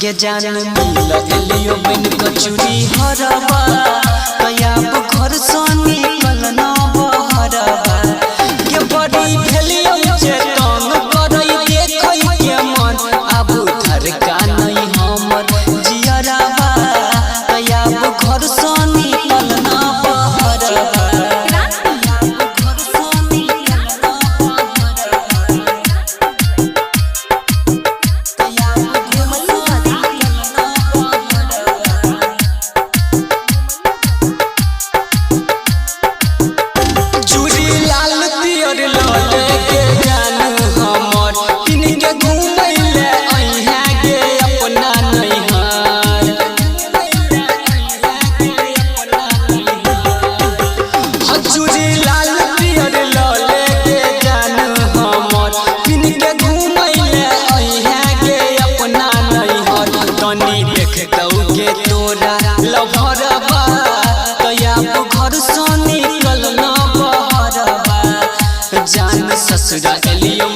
के जान मिल एलियो बिन कचूरी हरबा कयाब घर सोनी कल न बहरबा के बड़ी भेलियो जे तंग करई देखई के मन अब धरका नहीं हमर जियरबा कयाब घर सोनी कल न बहरबा जान ससुरा एलियो